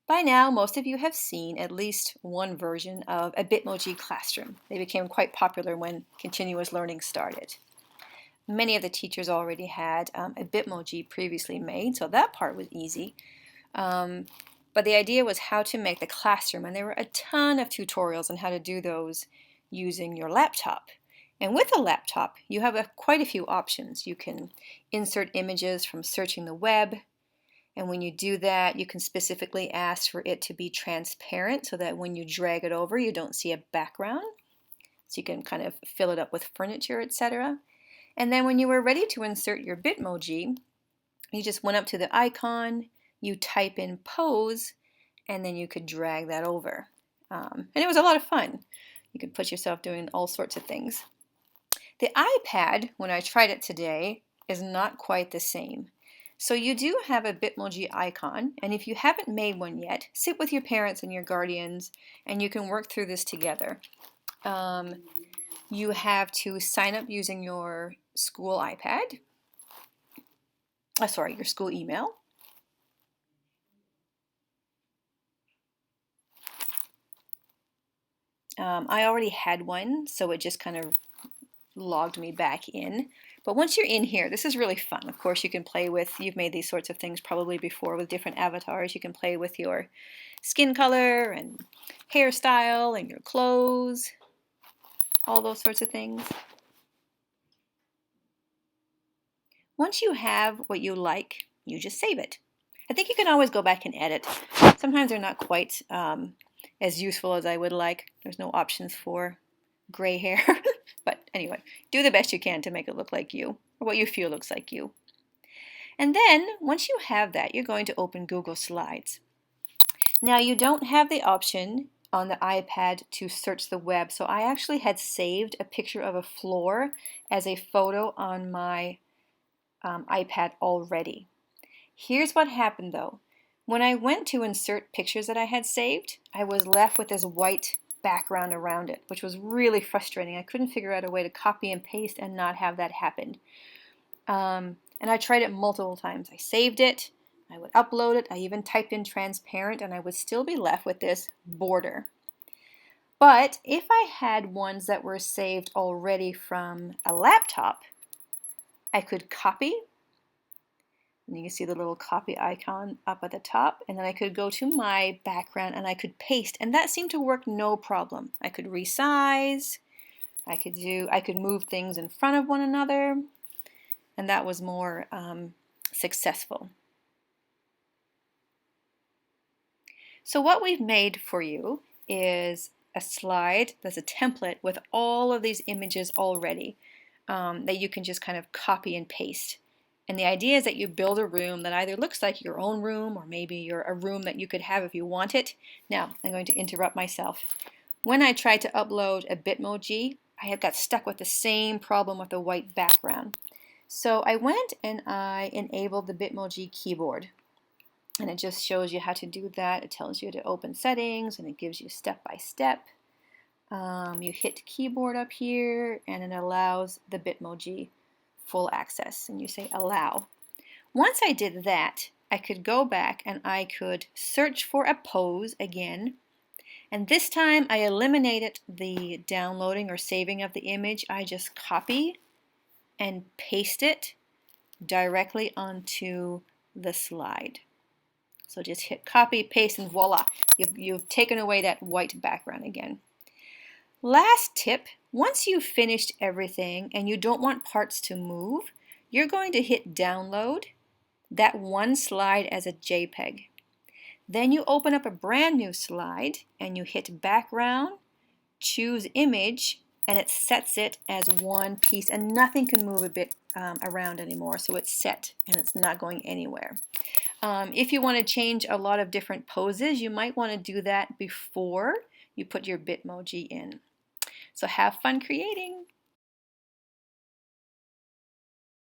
By now, most of you have seen at least one version of a Bitmoji classroom. They became quite popular when continuous learning started. Many of the teachers already had a Bitmoji previously made, so that part was easy. But the idea was how to make the classroom, and there were a ton of tutorials on how to do those using your laptop. And with a laptop, you have quite a few options. You can insert images from searching the web, and when you do that, you can specifically ask for it to be transparent so that when you drag it over, you don't see a background. So you can kind of fill it up with furniture, etc. And then when you were ready to insert your Bitmoji, you just went up to the icon, you type in pose, and then you could drag that over. And it was a lot of fun. You could put yourself doing all sorts of things. The iPad, when I tried it today, is not quite the same. So you do have a Bitmoji icon, and if you haven't made one yet, sit with your parents and your guardians, and you can work through this together. You have to sign up using your school iPad. Your school email. I already had one, so it just kind of logged me back in. But once you're in here, this is really fun. Of course, you can play with, you've made these sorts of things probably before with different avatars. You can play with your skin color and hairstyle and your clothes, all those sorts of things. Once you have what you like, you just save it. I think you can always go back and edit. Sometimes they're not quite as useful as I would like. There's no options for gray hair. But anyway, do the best you can to make it look like you, or what you feel looks like you. And then, once you have that, you're going to open Google Slides. Now, you don't have the option on the iPad to search the web, so I actually had saved a picture of a floor as a photo on my iPad already. Here's what happened though. When I went to insert pictures that I had saved, I was left with this white background around it, which was really frustrating. I couldn't figure out a way to copy and paste and not have that happen. And I tried it multiple times. I saved it, I would upload it, I even typed in transparent, and I would still be left with this border. But if I had ones that were saved already from a laptop, I could copy, and you can see the little copy icon up at the top, and then I could go to my background and I could paste, and that seemed to work no problem. I could resize, I could move things in front of one another, and that was more successful. So what we've made for you is a slide that's a template with all of these images already that you can just kind of copy and paste. And the idea is that you build a room that either looks like your own room or maybe a room that you could have if you want it. Now, I'm going to interrupt myself. When I tried to upload a Bitmoji, I had got stuck with the same problem with the white background. So I went and I enabled the Bitmoji keyboard. And it just shows you how to do that. It tells you to open settings and it gives you step by step. You hit keyboard up here and it allows the Bitmoji full access, and you say allow. Once I did that, I could go back and I could search for a pose again, and this time I eliminated the downloading or saving of the image. I just copy and paste it directly onto the slide. So just hit copy, paste, and voila, you've taken away that white background again. Last tip, once you've finished everything and you don't want parts to move, you're going to hit download that one slide as a JPEG. Then you open up a brand new slide and you hit background, choose image, and it sets it as one piece and nothing can move a bit around anymore, so it's set and it's not going anywhere. If you want to change a lot of different poses, you might want to do that before you put your Bitmoji in. So have fun creating.